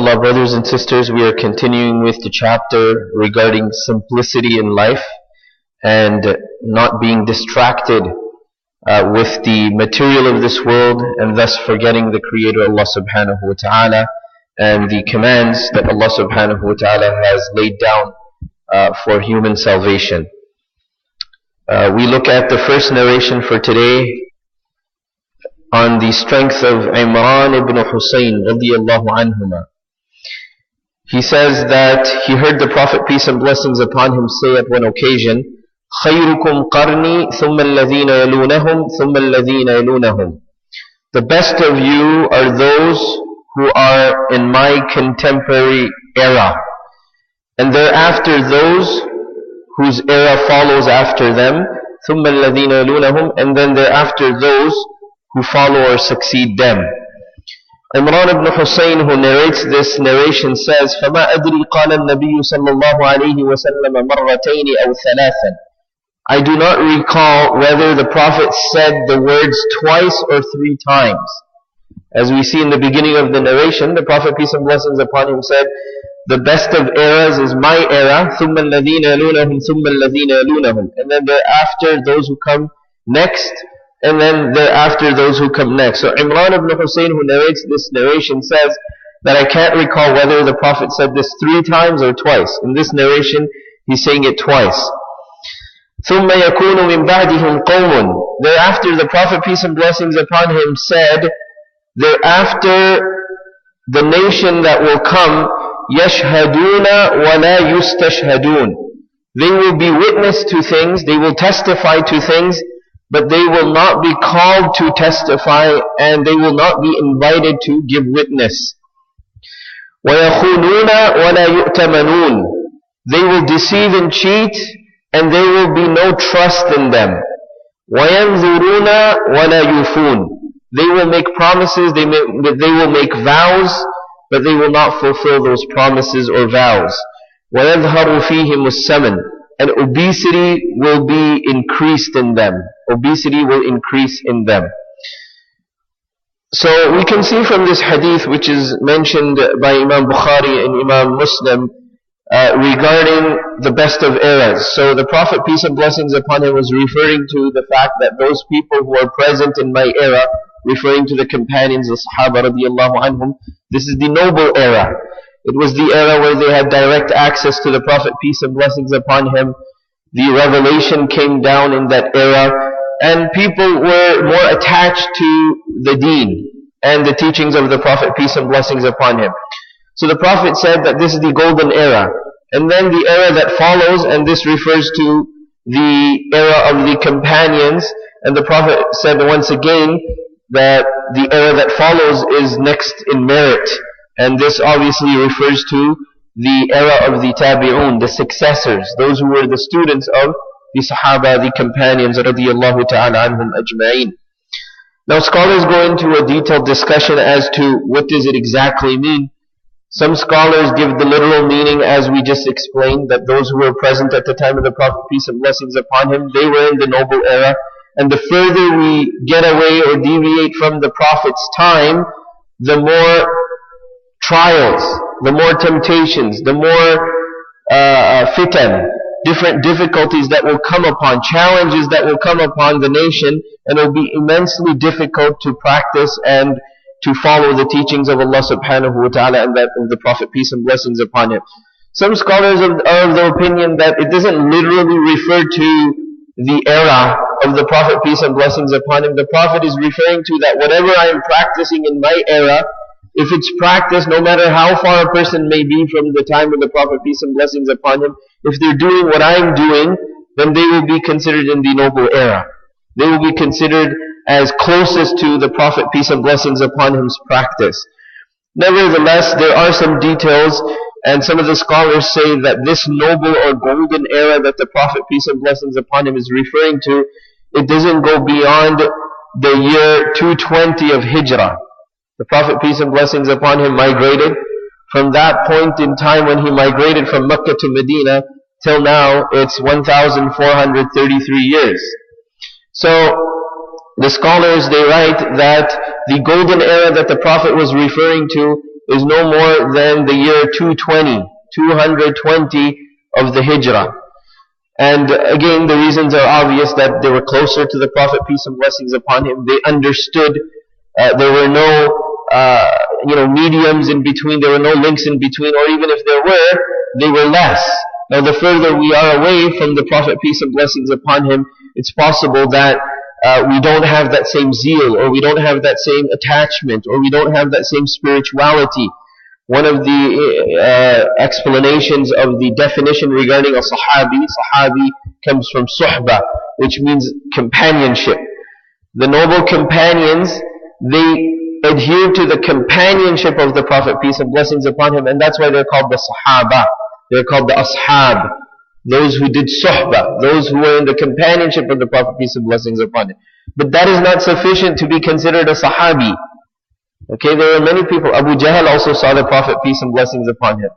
Inshallah, brothers and sisters, we are continuing with the chapter regarding simplicity in life and not being distracted with the material of this world and thus forgetting the Creator Allah subhanahu wa ta'ala and the commands that Allah subhanahu wa ta'ala has laid down for human salvation. We look at the first narration for today on the strength of Imran bin Husain radiyallahu anhuma. He says that he heard the Prophet, peace and blessings upon him, say at one occasion, خَيْرُكُمْ قَرْنِي ثُمَّ الَّذِينَ يَلُونَهُمْ ثُمَّ الَّذِينَ يَلُونَهُمْ. The best of you are those who are in my contemporary era, and thereafter those whose era follows after them, ثُمَّ الَّذِينَ يَلُونَهُمْ, and then thereafter those who follow or succeed them. Imran bin Husain, who narrates this narration, says, فَمَا أَدْرِي قَالَ النَّبِيُّ صَلَّى اللَّهُ عَلَيْهِ وَسَلَّمَ مَرَّتَيْنِ أَوْ ثَلَاثًا. I do not recall whether the Prophet said the words twice or 3 times. As we see in the beginning of the narration, the Prophet, peace and blessings upon him, said, the best of eras is my era, ثُمَّ الَّذِينَ يَلُونَهُمْ ثُمَّ الَّذِينَ يَلُونَهُمْ, and then thereafter those who come next, and then thereafter those who come next. So Imran bin Husain, who narrates this narration, says that I can't recall whether the Prophet said this 3 times or twice. In this narration, he's saying it twice. ثُمَّ يَكُونُ مِنْ بَعْدِهِمْ قَوْمٌ. Thereafter the Prophet, peace and blessings upon him, said, thereafter the nation that will come, يَشْهَدُونَ وَلَا يُسْتَشْهَدُونَ. They will be witness to things, they will testify to things, but they will not be called to testify, and they will not be invited to give witness. وَيَخُونُونَ وَلَا يُؤْتَمَنُونَ. They will deceive and cheat, and there will be no trust in them. وَيَنْذُرُونَ وَلَا يُوفُونَ. They will make promises, they will make vows, but they will not fulfill those promises or vows. وَيَظْهَرُ فِيهِمُ السَّمَنُ. And obesity will be increased in them. Obesity will increase in them. So we can see from this hadith, which is mentioned by Imam Bukhari and Imam Muslim, regarding the best of eras. So the Prophet, peace and blessings upon him, was referring to the fact that those people who are present in my era, referring to the companions, the Sahaba radiyallahu anhum, this is the noble era. It was the era where they had direct access to the Prophet, peace and blessings upon him. The revelation came down in that era, and people were more attached to the deen and the teachings of the Prophet, peace and blessings upon him. So the Prophet said that this is the golden era. And then the era that follows, and this refers to the era of the companions, and the Prophet said once again that the era that follows is next in merit. And this obviously refers to the era of the tabi'un, the successors, those who were the students of the Sahaba, the companions, radiyallahu ta'ala anhum ajma'in. Now scholars go into a detailed discussion as to what does it exactly mean. Some scholars give the literal meaning as we just explained, that those who were present at the time of the Prophet, peace and blessings upon him, they were in the noble era. And the further we get away or deviate from the Prophet's time, the more trials, the more temptations, the more fitan, different difficulties that will come upon, challenges that will come upon the nation, and it will be immensely difficult to practice and to follow the teachings of Allah subhanahu wa ta'ala and that of the Prophet, peace and blessings upon him. Some scholars are of the opinion that it doesn't literally refer to the era of the Prophet, peace and blessings upon him. The Prophet is referring to that whatever I am practicing in my era, if it's practiced, no matter how far a person may be from the time of the Prophet, peace and blessings upon him, if they're doing what I'm doing, then they will be considered in the noble era. They will be considered as closest to the Prophet, peace and blessings upon him's practice. Nevertheless, there are some details, and some of the scholars say that this noble or golden era that the Prophet, peace and blessings upon him, is referring to, it doesn't go beyond the year 220 of Hijrah. The Prophet, peace and blessings upon him, migrated. From that point in time when he migrated from Mecca to Medina till now, it's 1,433 years. So the scholars, they write that the golden era that the Prophet was referring to is no more than the year 220 of the Hijrah. And again, the reasons are obvious, that they were closer to the Prophet, peace and blessings upon him. They understood. There were no mediums in between. There were no links in between, or even if there were, they were less. Now, the further we are away from the Prophet, peace and blessings upon him, it's possible that we don't have that same zeal, or we don't have that same attachment, or we don't have that same spirituality. One of the explanations of the definition regarding a sahabi comes from suhbah, which means companionship. The noble companions, they adhere to the companionship of the Prophet, peace and blessings upon him, and that's why they're called the sahaba. They're called the ashab, those who did suhbah, those who were in the companionship of the Prophet, peace and blessings upon him. But that is not sufficient to be considered a sahabi. Okay, there are many people. Abu Jahl also saw the Prophet, peace and blessings upon him,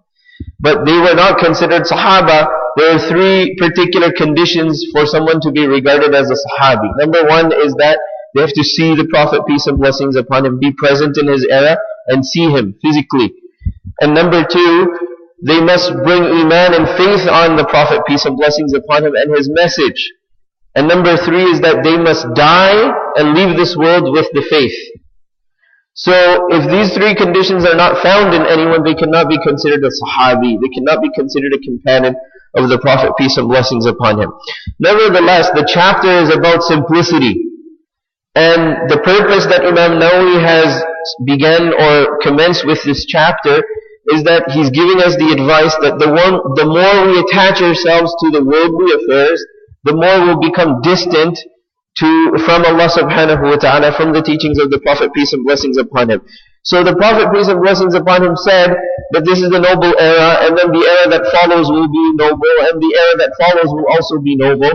but they were not considered sahaba. There are three particular conditions for someone to be regarded as a sahabi. Number one is that they have to see the Prophet, peace and blessings upon him, be present in his era and see him physically. And number two, they must bring iman and faith on the Prophet, peace and blessings upon him, and his message. And number three is that they must die and leave this world with the faith. So, if these three conditions are not found in anyone, they cannot be considered a sahabi. They cannot be considered a companion of the Prophet, peace and blessings upon him. Nevertheless, the chapter is about simplicity. And the purpose that Imam Nawawi has begun or commenced with this chapter is that he's giving us the advice that the more we attach ourselves to the worldly affairs, the more we'll become distant from Allah subhanahu wa ta'ala, from the teachings of the Prophet, peace and blessings upon him. So the Prophet, peace and blessings upon him, said that this is the noble era, and then the era that follows will be noble, and the era that follows will also be noble.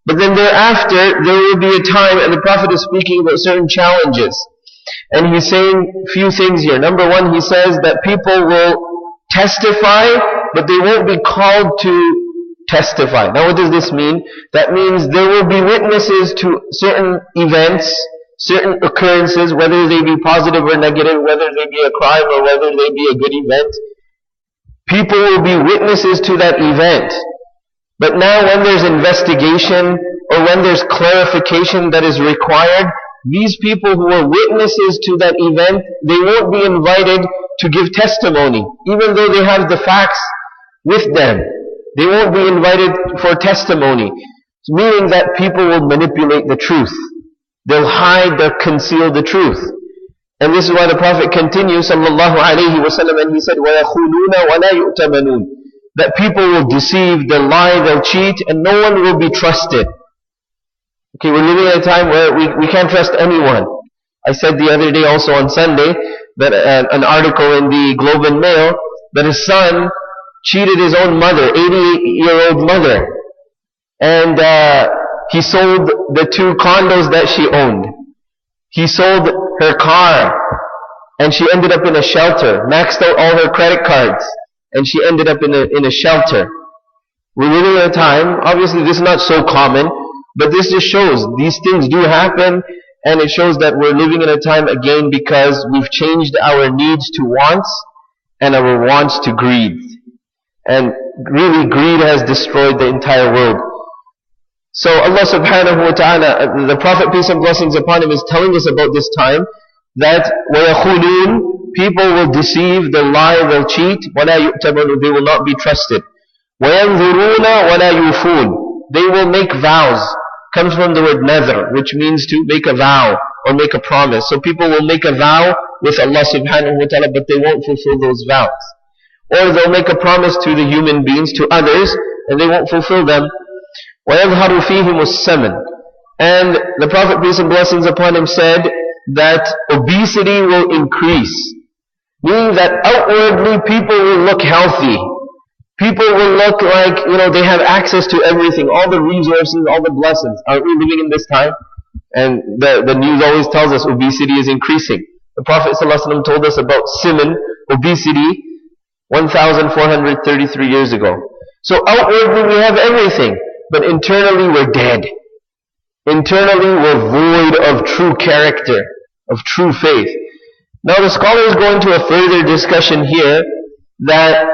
But then thereafter, there will be a time, and the Prophet is speaking about certain challenges. And he's saying a few things here. Number one, he says that people will testify, but they won't be called to testify. Now what does this mean? That means there will be witnesses to certain events, certain occurrences, whether they be positive or negative, whether they be a crime or whether they be a good event. People will be witnesses to that event. But now when there's investigation or when there's clarification that is required, these people who are witnesses to that event, they won't be invited to give testimony, even though they have the facts with them. They won't be invited for testimony, meaning that people will manipulate the truth. They'll hide, they'll conceal the truth. And this is why the Prophet continues, sallallahu alayhi wa sallam, and he said, وَيَخُونُونَ وَلَا يُؤْتَمَنُونَ, that people will deceive, they'll lie, they'll cheat, and no one will be trusted. Okay, we're living in a time where we can't trust anyone. I said the other day also on Sunday, that an article in the Globe and Mail, that his son cheated his own mother, 88-year-old mother. And he sold the 2 condos that she owned. He sold her car, and she ended up in a shelter, maxed out all her credit cards, and she ended up in a shelter. We're living in a time, obviously this is not so common, but this just shows these things do happen, and it shows that we're living in a time again because we've changed our needs to wants and our wants to greed. And really greed has destroyed the entire world. So Allah subhanahu wa ta'ala, the Prophet, peace and blessings upon him, is telling us about this time that وَيَخُونُونَ, people will deceive, they'll lie, they'll cheat, وَلَا يُؤْتَمَنُ, they will not be trusted. وَيَنْذُرُونَ وَلَا يُوفُونَ, they will make vows. Comes from the word nadhr, which means to make a vow or make a promise. So people will make a vow with Allah subhanahu wa ta'ala, but they won't fulfill those vows. Or they'll make a promise to the human beings, to others, and they won't fulfill them. وَيَظْهَرُ فِيهِمُ السَّمَنُ, and the Prophet, peace and blessings upon him, said that obesity will increase. Meaning that outwardly people will look healthy. People will look like, they have access to everything, all the resources, all the blessings. Aren't we living in this time? And the news always tells us obesity is increasing. The Prophet ﷺ told us about siman, obesity, 1,433 years ago. So outwardly we have everything, but internally we're dead. Internally we're void of true character, of true faith. Now the scholars go into a further discussion here that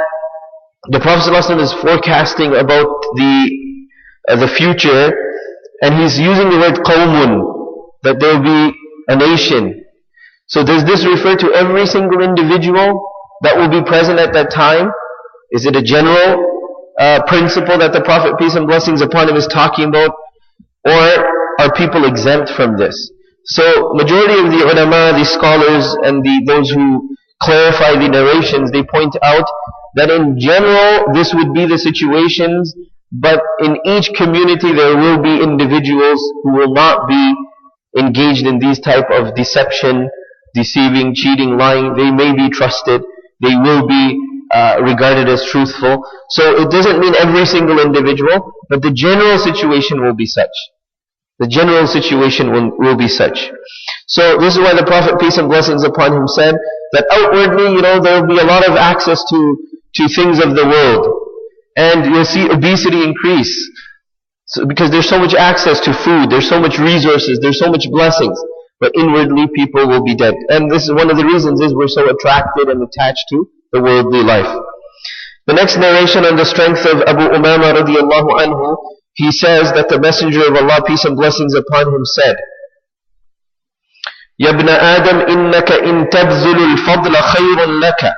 the Prophet ﷺ is forecasting about the future, and he's using the word qawmun, that there will be a nation. So does this refer to every single individual that will be present at that time? Is it a general principle that the Prophet, peace and blessings upon him, is talking about? Or are people exempt from this? So majority of the ulama, the scholars, and those who clarify the narrations, they point out that in general this would be the situations, but in each community there will be individuals who will not be engaged in these type of deception, deceiving, cheating, lying. They may be trusted. They will be regarded as truthful. So it doesn't mean every single individual, but the general situation will be such. The general situation will be such. So this is why the Prophet, peace and blessings upon him, said that outwardly, there will be a lot of access to things of the world. And you'll see obesity increase. So, because there's so much access to food, there's so much resources, there's so much blessings. But inwardly people will be dead. And this is one of the reasons is we're so attracted and attached to the worldly life. The next narration on the strength of Abu Umamah radiallahu anhu, he says that the Messenger of Allah, peace and blessings upon him, said, Ya ibn Adam, innaka in tabzulu al-fadla khayrun laka.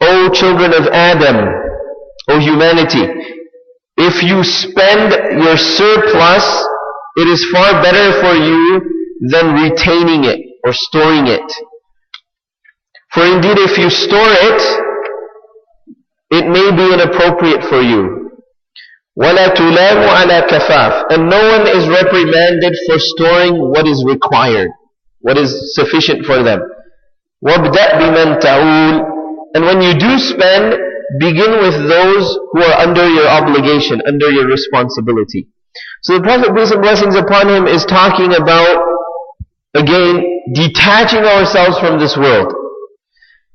O children of Adam, O humanity, if you spend your surplus, it is far better for you than retaining it or storing it. For indeed, if you store it, it may be inappropriate for you. وَلَا تُلَامُ عَلَى كَفَافٍ. And no one is reprimanded for storing what is required, what is sufficient for them. وَابْدَأْ بِمَنْ تَعُولُ. And when you do spend, begin with those who are under your obligation, under your responsibility. So the Prophet, peace and blessings upon him, is talking about, again, detaching ourselves from this world.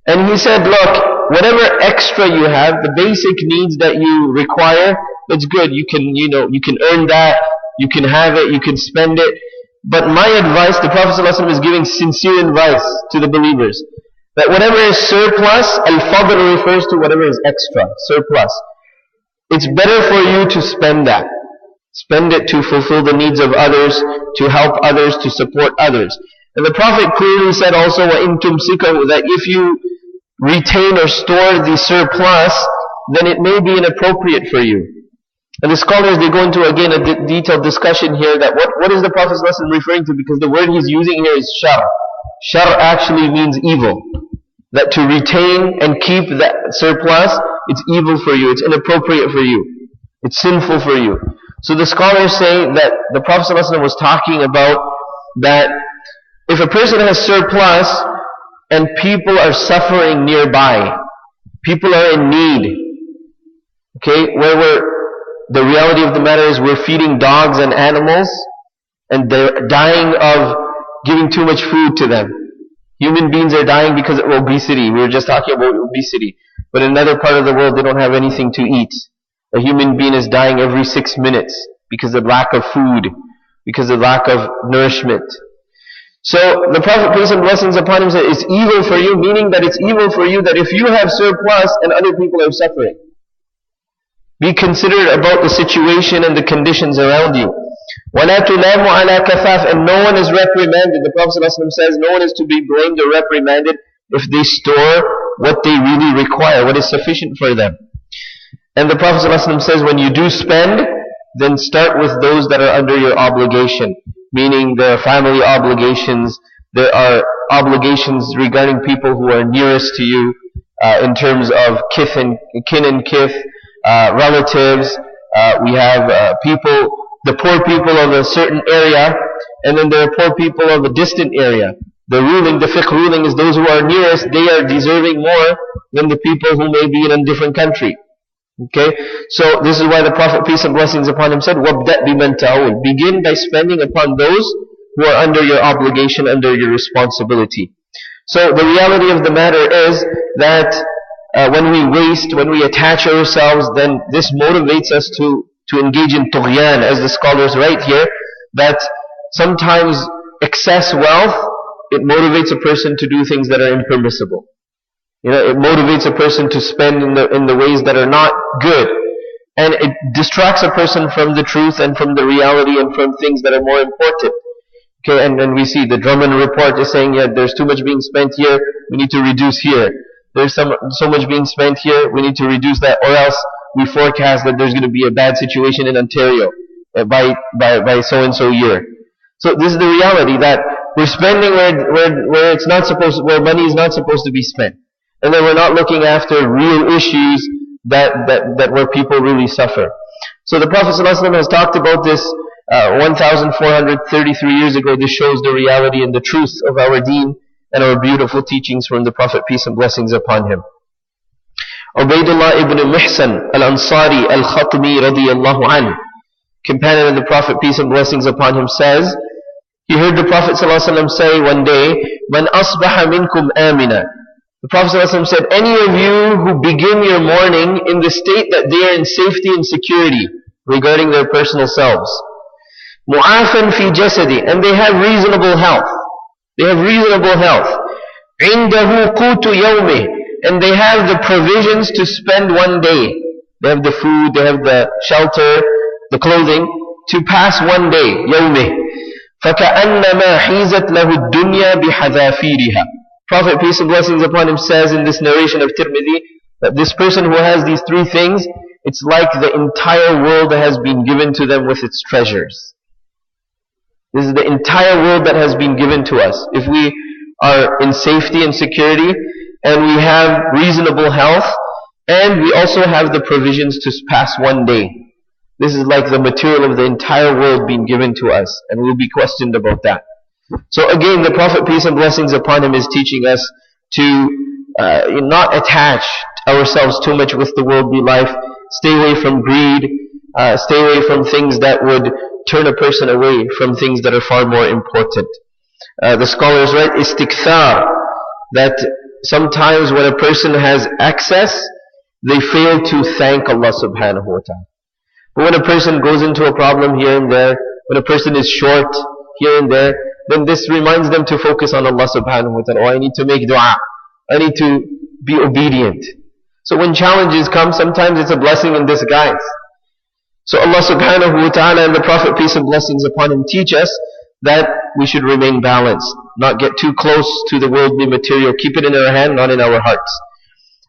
And he said, look, whatever extra you have, the basic needs that you require, it's good. You can earn that, you can have it, you can spend it. But my advice, the Prophet ﷺ is giving sincere advice to the believers, that whatever is surplus, al-fadl refers to whatever is extra, surplus. It's better for you to spend that. Spend it to fulfill the needs of others, to help others, to support others. And the Prophet clearly said also, وَإِن تُمْسِكَهُ, that if you retain or store the surplus, then it may be inappropriate for you. And the scholars, they go into again a detailed discussion here that what is the Prophet's lesson referring to, because the word he's using here is shar. Shar actually means evil. That to retain and keep that surplus, it's evil for you, it's inappropriate for you, it's sinful for you. So the scholars say that the Prophet ﷺ was talking about that if a person has surplus and people are suffering nearby, people are in need, okay, the reality of the matter is we're feeding dogs and animals and they're dying of giving too much food to them. Human beings are dying because of obesity. We were just talking about obesity. But in another part of the world, they don't have anything to eat. A human being is dying every 6 minutes because of lack of food, because of lack of nourishment. So the Prophet, peace and blessings upon him, said, it's evil for you, meaning that it's evil for you that if you have surplus and other people are suffering. Be considerate about the situation and the conditions around you. وَلَا تُلَامُ عَلَى كَفَافٍ. And no one is reprimanded. The Prophet ﷺ says no one is to be blamed or reprimanded if they store what they really require, what is sufficient for them. And the Prophet ﷺ says when you do spend, then start with those that are under your obligation. Meaning there are family obligations, there are obligations regarding people who are nearest to you, in terms of kin and kith, relatives, we have people, the poor people of a certain area, and then there are poor people of a distant area. The fiqh ruling is those who are nearest, they are deserving more than the people who may be in a different country. Okay? So this is why the Prophet, peace and blessings upon him, said, وَابْدَأْ بِمَنْ تَعُولُ. Begin by spending upon those who are under your obligation, under your responsibility. So the reality of the matter is that when we waste, when we attach ourselves, then this motivates us to engage in tughyan, as the scholars write here, that sometimes excess wealth it motivates a person to do things that are impermissible. It motivates a person to spend in the ways that are not good. And it distracts a person from the truth and from the reality and from things that are more important. Okay, and we see the Drummond report is saying, yeah, there's too much being spent here, we need to reduce here. There's so much being spent here, we need to reduce that, or else we forecast that there's going to be a bad situation in Ontario by so-and-so year. So this is the reality, that we're spending where it's not supposed, where money is not supposed to be spent. And then we're not looking after real issues that where people really suffer. So the Prophet ﷺ has talked about this 1,433 years ago. This shows the reality and the truth of our deen and our beautiful teachings from the Prophet, peace and blessings upon him. Ubaydullah ibn Muhsan al-Ansari al-Khatmi radiyallahu anhu, companion of the Prophet, peace and blessings upon him, says, he heard the Prophet ﷺ say one day, "Man asbaha minkum amina." The Prophet ﷺ said, any of you who begin your morning in the state that they are in safety and security regarding their personal selves, mu'afan fi jasadi, and they have reasonable health. They have reasonable health. Indahu qutu yawmih, and they have the provisions to spend one day. They have the food, they have the shelter, the clothing, to pass one day, yawmih. فَكَأَنَّمَا حِيزَتْ لَهُ الدُّنْيَا بِحَذَافِيرِهَا. Prophet, peace and blessings upon him, says in this narration of Tirmidhi, that this person who has these three things, it's like the entire world has been given to them with its treasures. This is the entire world that has been given to us. If we are in safety and security, and we have reasonable health, and we also have the provisions to pass one day. This is like the material of the entire world being given to us, and we'll be questioned about that. So again, the Prophet, peace and blessings upon him, is teaching us to not attach ourselves too much with the worldly life. Stay away from greed. Stay away from things that would turn a person away from things that are far more important. The scholars write, istikthar, that sometimes when a person has access, they fail to thank Allah subhanahu wa ta'ala. But when a person goes into a problem here and there, when a person is short here and there, then this reminds them to focus on Allah subhanahu wa ta'ala. Oh, I need to make dua. I need to be obedient. So when challenges come, sometimes it's a blessing in disguise. So Allah subhanahu wa ta'ala and the Prophet, peace and blessings upon him, teach us that we should remain balanced, not get too close to the worldly material. Keep it in our hand, not in our hearts.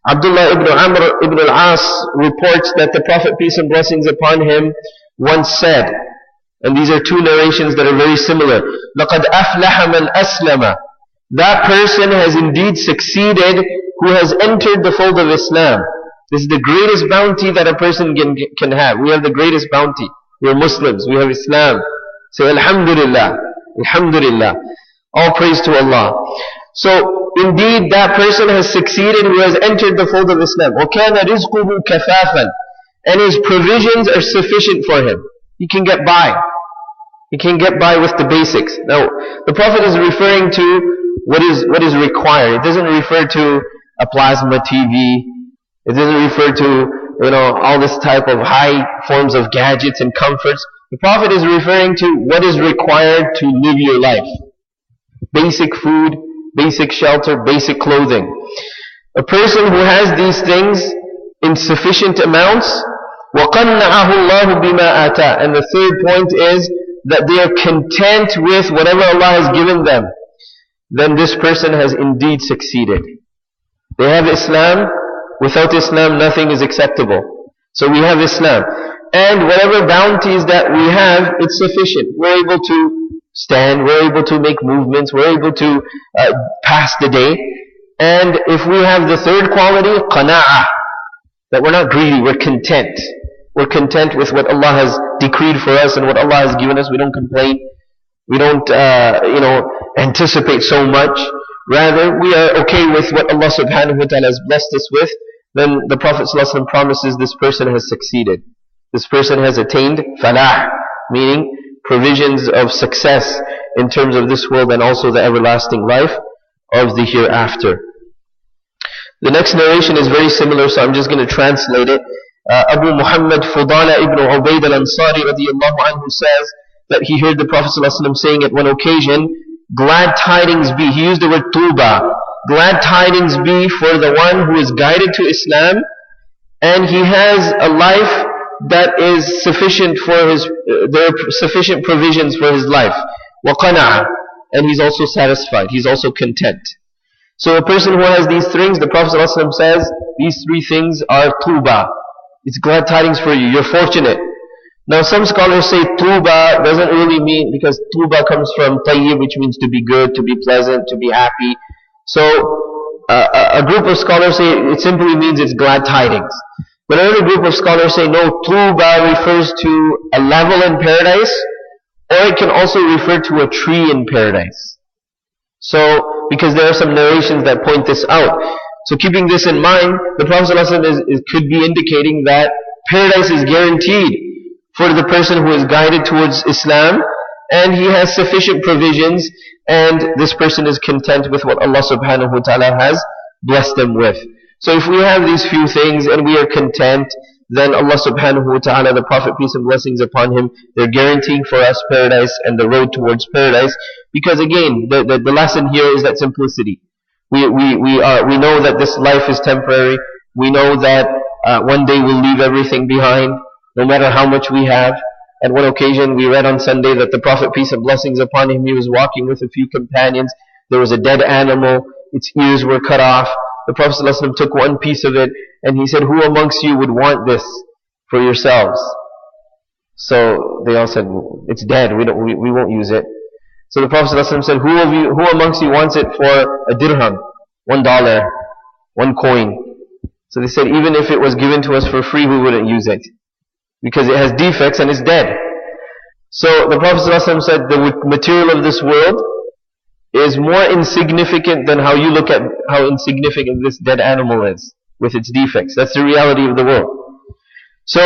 Abdullah ibn Amr ibn al-As reports that the Prophet, peace and blessings upon him, once said, and these are two narrations that are very similar, لَقَدْ أَفْلَحَ مَنْ أَسْلَمَ. That person has indeed succeeded who has entered the fold of Islam. This is the greatest bounty that a person can have. We have the greatest bounty. We are Muslims. We have Islam. Say Alhamdulillah. Alhamdulillah. All praise to Allah. So, indeed, that person has succeeded who has entered the fold of Islam. وَكَانَ رِزْقُهُ كَفَافًا. And his provisions are sufficient for him. He can get by. He can get by with the basics. Now, the Prophet is referring to what is required. It doesn't refer to a plasma TV. It doesn't refer to, all this type of high forms of gadgets and comforts. The Prophet is referring to what is required to live your life. Basic food, basic shelter, basic clothing. A person who has these things in sufficient amounts, وَقَنَّعَهُ اللَّهُ بِمَا آتَى. And the third point is that they are content with whatever Allah has given them. Then this person has indeed succeeded. They have Islam. Without Islam, nothing is acceptable. So we have Islam. And whatever bounties that we have, it's sufficient. We're able to stand, we're able to make movements, we're able to pass the day. And if we have the third quality, qana'ah, that we're not greedy, we're content. We're content with what Allah has decreed for us and what Allah has given us. We don't complain. We don't, anticipate so much. Rather, we are okay with what Allah subhanahu wa ta'ala has blessed us with. Then the Prophet ﷺ promises this person has succeeded. This person has attained falah, meaning provisions of success in terms of this world and also the everlasting life of the hereafter. The next narration is very similar, so I'm just going to translate it. Abu Muhammad Fudala ibn Ubayd al-Ansari radiyallahu anhu says that he heard the Prophet ﷺ saying at one occasion, glad tidings be. He used the word tuba. Glad tidings be for the one who is guided to Islam, and he has a life that is sufficient for there are sufficient provisions for his life. وَقَنَعَ, and he's also satisfied, he's also content. So a person who has these things, the Prophet ﷺ says, these three things are tuba. It's glad tidings for you, you're fortunate. Now some scholars say tuba doesn't really mean, because tuba comes from tayyib, which means to be good, to be pleasant, to be happy. So a group of scholars say it simply means it's glad tidings. But another group of scholars say no, tuba refers to a level in paradise, or it can also refer to a tree in paradise. So, because there are some narrations that point this out. So keeping this in mind, the Prophet ﷺ could be indicating that paradise is guaranteed for the person who is guided towards Islam, and he has sufficient provisions, and this person is content with what Allah subhanahu wa ta'ala has blessed them with. So if we have these few things and we are content, then Allah subhanahu wa ta'ala, the Prophet, peace and blessings upon him, they're guaranteeing for us paradise and the road towards paradise. Because again, the lesson here is that simplicity. We know that this life is temporary. We know that one day we'll leave everything behind, no matter how much we have. At one occasion, we read on Sunday that the Prophet, peace and blessings upon him, he was walking with a few companions. There was a dead animal. Its ears were cut off. The Prophet ﷺ took one piece of it, and he said, "Who amongst you would want this for yourselves?" So they all said, "It's dead. We won't use it." So the Prophet ﷺ said, "Who amongst you wants it for a dirham, $1, one coin?" So they said, even if it was given to us for free, we wouldn't use it, because it has defects and it's dead. So the Prophet ﷺ said, the material of this world is more insignificant than how you look at how insignificant this dead animal is with its defects. That's the reality of the world. So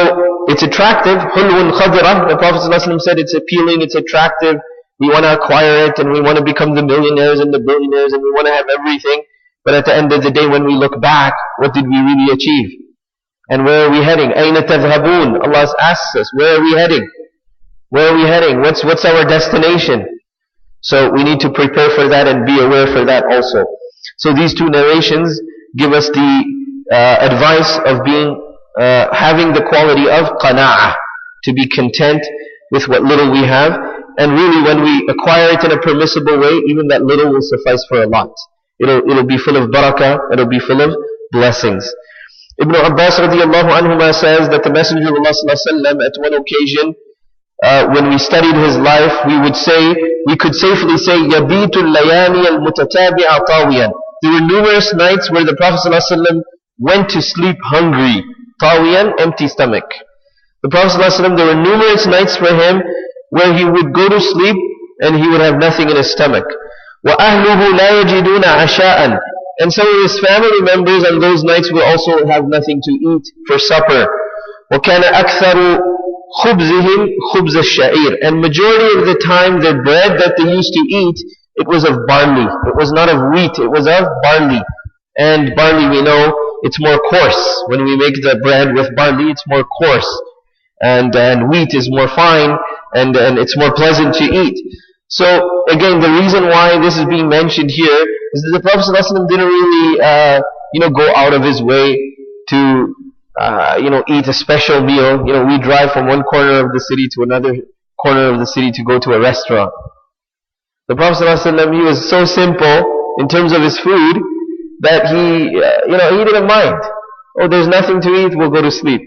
it's attractive. Hulwun khadira. The Prophet ﷺ said it's appealing, it's attractive. We want to acquire it, and we want to become the millionaires and the billionaires, and we want to have everything. But at the end of the day, when we look back, what did we really achieve? And where are we heading? أَيْنَ تَذْهَبُونَ? Allah asks us, where are we heading? Where are we heading? What's our destination? So we need to prepare for that and be aware for that also. So these two narrations give us the advice of having the quality of qana'ah, to be content with what little we have. And really, when we acquire it in a permissible way, even that little will suffice for a lot. It'll be full of barakah, it'll be full of blessings. Ibn Abbas radiallahu anhuma says that the Messenger of Allah sallallahu alaihi wasallam, at one occasion, when we studied his life, we could safely say, يَبِيتُ اللَّيَانِيَ الْمُتَتَابِعَ طَاوِيًا. There were numerous nights where the Prophet sallallahu alaihi wasallam went to sleep hungry. طَاوِيًا, empty stomach. The Prophet sallallahu alaihi wasallam, there were numerous nights for him where he would go to sleep and he would have nothing in his stomach. وَأَهْلُهُ لَا يَجِدُونَ عَشَاءً. And some of his family members on those nights will also have nothing to eat for supper. وَكَانَ أَكْثَرُ خُبْزِهِمْ خُبْزَ الشَّعِيرِ. And majority of the time, the bread that they used to eat, it was of barley. It was not of wheat, it was of barley. And barley, we know, it's more coarse. When we make the bread with barley, it's more coarse. And wheat is more fine, and it's more pleasant to eat. So again, the reason why this is being mentioned here is that the Prophet ﷺ didn't really, go out of his way to, eat a special meal. We drive from one corner of the city to another corner of the city to go to a restaurant. The Prophet ﷺ, he was so simple in terms of his food that he didn't mind. Oh, there's nothing to eat, we'll go to sleep.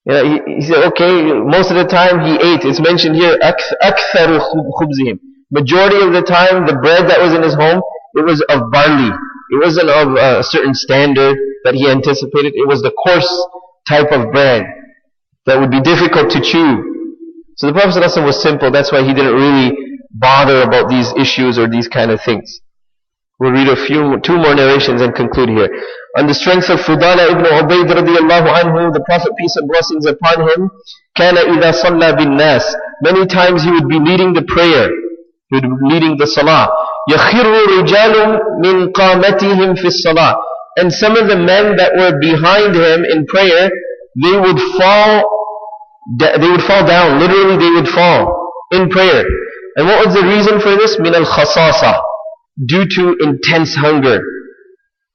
He said, okay, most of the time he ate. It's mentioned here, أَكْثَرُ خُبْزِهِمْ. Majority of the time, the bread that was in his home, it was of barley. It wasn't of a certain standard that he anticipated. It was the coarse type of bread that would be difficult to chew. So the Prophet ﷺ was simple. That's why he didn't really bother about these issues or these kind of things. We'll read two more narrations and conclude here. On the strength of Fudala ibn Ubayd radiyallahu anhu, the Prophet, peace and blessings upon him, كَانَ إِذَا صَلَّى بِالنَّاسِ. Many times he would be leading the prayer. He would be leading the salah. يَخِرُّ رِجَالٌ مِنْ قَامَتِهِمْ فِي الصَّلَاةِ. And some of the men that were behind him in prayer, they would fall down. Literally, they would fall in prayer. And what was the reason for this? Min al-khasasa, due to intense hunger.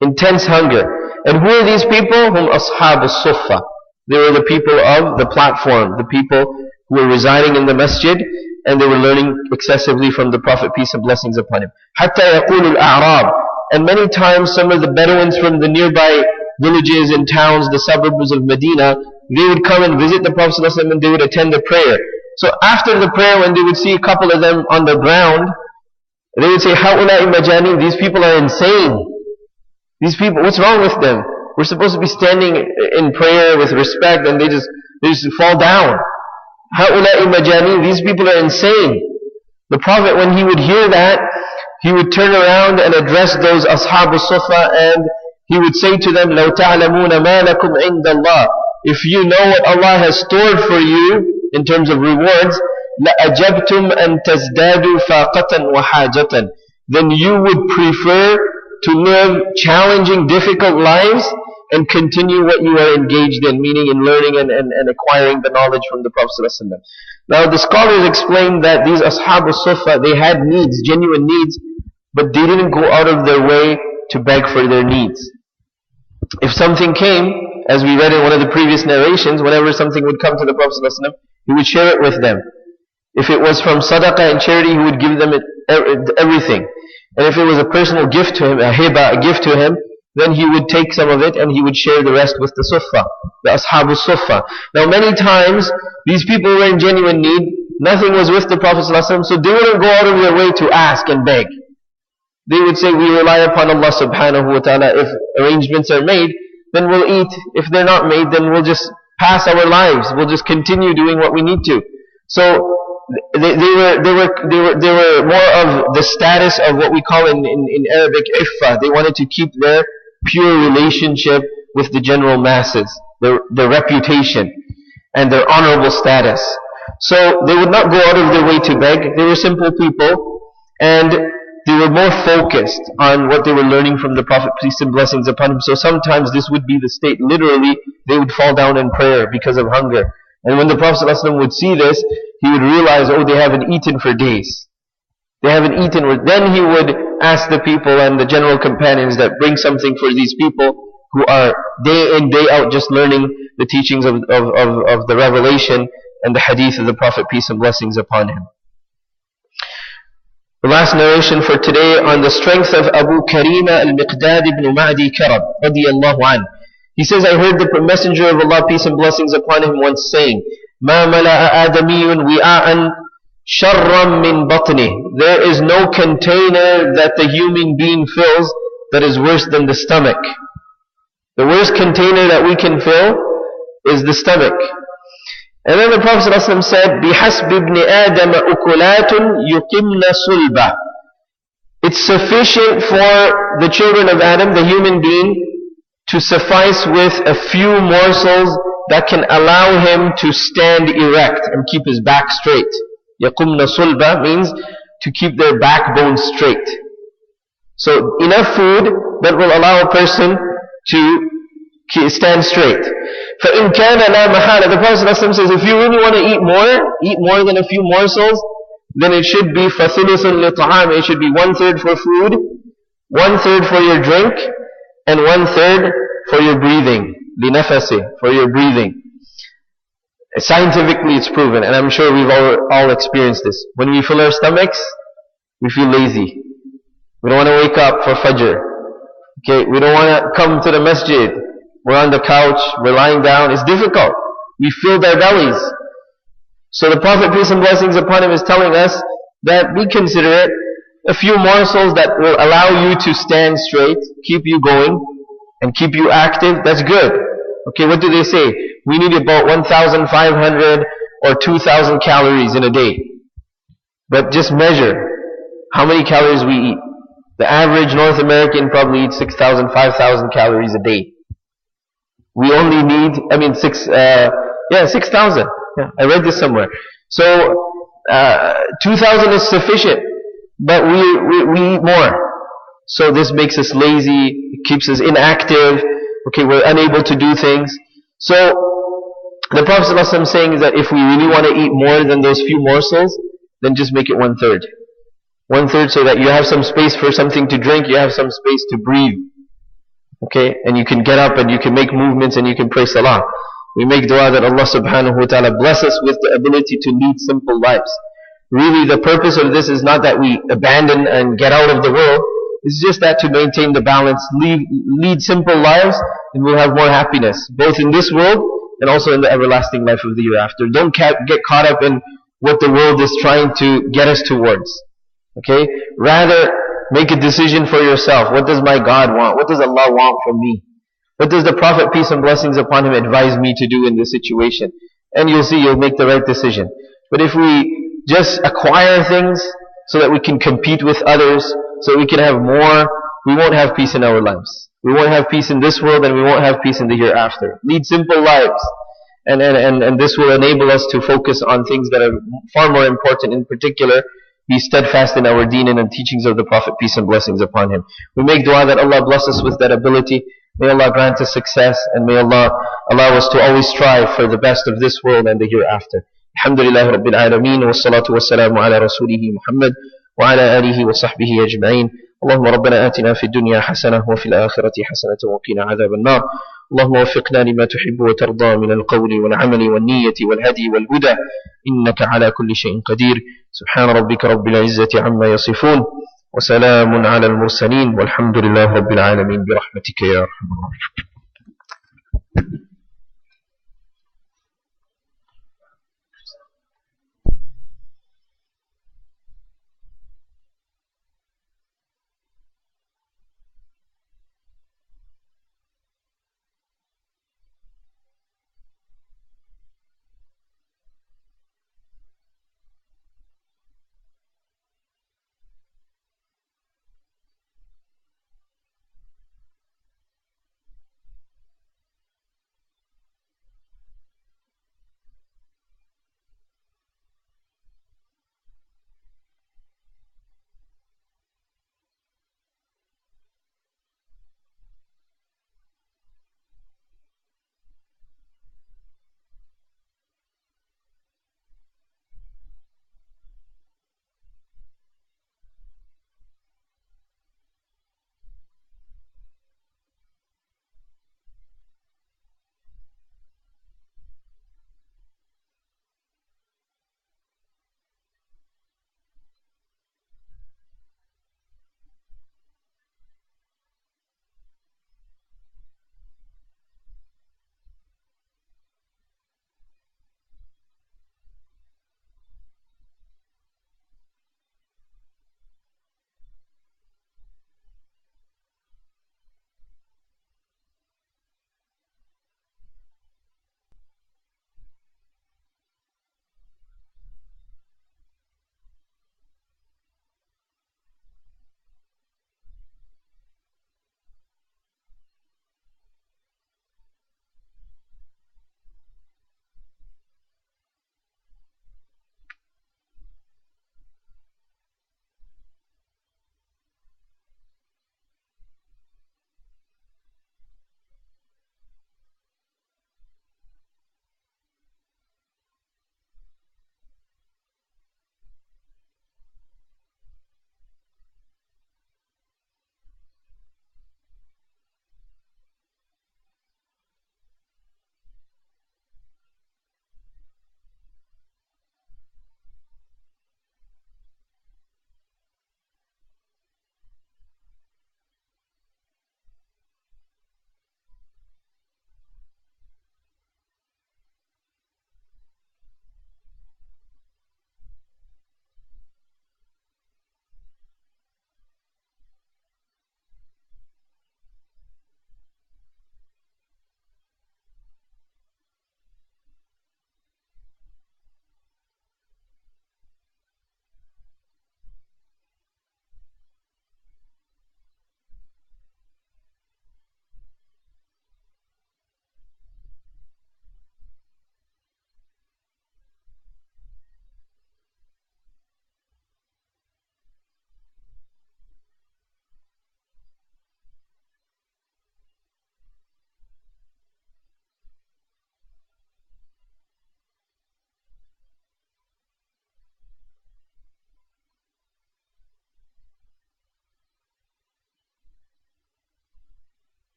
Intense hunger. And who are these people? Hum ashab as-suffa. They were the people of the platform, the people who were residing in the masjid, and they were learning excessively from the Prophet, peace and blessings upon him. Hatta yaqulu al-a'rab. And many times some of the Bedouins from the nearby villages and towns, the suburbs of Medina, they would come and visit the Prophet ﷺ and they would attend the prayer. So after the prayer, when they would see a couple of them on the ground, they would say, هَؤُلَاءِ مَجَانِينَ, these people are insane. These people, what's wrong with them? We're supposed to be standing in prayer with respect and they just fall down. هَؤُلَاءِ مَجَانِينَ, these people are insane. The Prophet, when he would hear that, he would turn around and address those ashab al-sufa and he would say to them, لَوْ تَعْلَمُونَ مَا لَكُمْ عِنْدَ اللَّهِ, if you know what Allah has stored for you in terms of rewards, لَأَجَبْتُمْ أَن تَزْدَادُوا فَاقَةً وَحَاجَةً, then you would prefer to live challenging, difficult lives and continue what you are engaged in, meaning in learning and acquiring the knowledge from the Prophet ﷺ. Now the scholars explain that these ashab al-sufa, they had needs, genuine needs, but they didn't go out of their way to beg for their needs. If something came, as we read in one of the previous narrations, whenever something would come to the Prophet ﷺ, he would share it with them. If it was from sadaqah and charity, he would give them everything. And if it was a personal gift to him, a hiba, a gift to him, then he would take some of it and he would share the rest with the sufa, the ashab al-sufa. Now many times, these people were in genuine need, nothing was with the Prophet ﷺ, so they wouldn't go out of their way to ask and beg. They would say, we rely upon Allah subhanahu wa ta'ala. If arrangements are made, then we'll eat. If they're not made, then we'll just pass our lives. We'll just continue doing what we need to. So they were more of the status of what we call in Arabic iffa. They wanted to keep their pure relationship with the general masses, their reputation and their honorable status. So they would not go out of their way to beg. They were simple people and they were more focused on what they were learning from the Prophet, peace and blessings upon him. So sometimes this would be the state. Literally, they would fall down in prayer because of hunger. And when the Prophet ﷺ would see this, he would realize, oh, they haven't eaten for days. They haven't eaten. Then he would ask the people and the general companions that bring something for these people who are day in, day out just learning the teachings of the revelation and the hadith of the Prophet, peace and blessings upon him. The last narration for today on the strength of Abu Karima al-Miqdad ibn Ma'di Karab, radiyallahu anhu. He says, I heard the Messenger of Allah, peace and blessings upon him, once saying, مَا مَلَأَ آدَمِيٌّ وِعَاءً شَرًّا مِّن بَطْنِهِ. There is no container that the human being fills that is worse than the stomach. The worst container that we can fill is the stomach. And then the Prophet ﷺ said, بِحَسْبِ ابْنِ آدَمَ أُكُلَاتٌ يُقِمْنَ صُلْبًا. It's sufficient for the children of Adam, the human being, to suffice with a few morsels that can allow him to stand erect and keep his back straight. يَقُمْنَ صُلْبًا means to keep their backbone straight. So enough food that will allow a person to stand straight. فَإِنْ كَانَ لَا مَحَالَ. The Prophet ﷺ says, if you really want to eat more than a few morsels, then it should be فَثُلُثٌ لِطَعَامِ. It should be 1/3 for food, 1/3 for your drink, and 1/3 for your breathing. لِنَفَسِ, for your breathing. Scientifically it's proven, and I'm sure we've all experienced this. When we fill our stomachs, we feel lazy. We don't want to wake up for Fajr. Okay, we don't want to come to the masjid. We're on the couch, we're lying down. It's difficult. We filled our bellies. So the Prophet, peace and blessings upon him, is telling us that be considerate. A few morsels that will allow you to stand straight, keep you going, and keep you active, that's good. Okay, what do they say? We need about 1,500 or 2,000 calories in a day. But just measure how many calories we eat. The average North American probably eats 6,000, 5,000 calories a day. We only need, 6,000. Yeah, I read this somewhere. So, 2,000 is sufficient, but we eat more. So this makes us lazy, it keeps us inactive, okay, we're unable to do things. So, the Prophet ﷺ saying is that if we really want to eat more than those few morsels, then just make it 1/3. 1/3 so that you have some space for something to drink, you have some space to breathe. Okay? And you can get up and you can make movements and you can pray salah. We make dua that Allah subhanahu wa ta'ala bless us with the ability to lead simple lives. Really the purpose of this is not that we abandon and get out of the world. It's just that to maintain the balance, lead simple lives, and we'll have more happiness, both in this world and also in the everlasting life of the hereafter. Don't get caught up in what the world is trying to get us towards. Okay? Rather, make a decision for yourself. What does my God want? What does Allah want from me? What does the Prophet, peace and blessings upon him, advise me to do in this situation? And you'll see, you'll make the right decision. But if we just acquire things so that we can compete with others, so we can have more, we won't have peace in our lives. We won't have peace in this world and we won't have peace in the hereafter. Lead simple lives. And this will enable us to focus on things that are far more important. In particular, be steadfast in our deen and in teachings of the Prophet, peace and blessings upon him. We make dua that Allah bless us with that ability. May Allah grant us success, and may Allah allow us to always strive for the best of this world and the hereafter. Alhamdulillah Rabbil Alameen, wa salatu wa salamu ala rasulihi Muhammad, wa ala alihi wa sahbihi ajma'in. اللهم ربنا آتنا في الدنيا حسنة وفي الآخرة حسنة وقنا عذاب النار. اللهم وفقنا لما تحب وترضى من القول والعمل والنية والهدي والهدى إنك على كل شيء قدير. سبحان ربك رب العزة عما يصفون وسلام على المرسلين والحمد لله رب العالمين برحمتك يا أرحم الراحمين.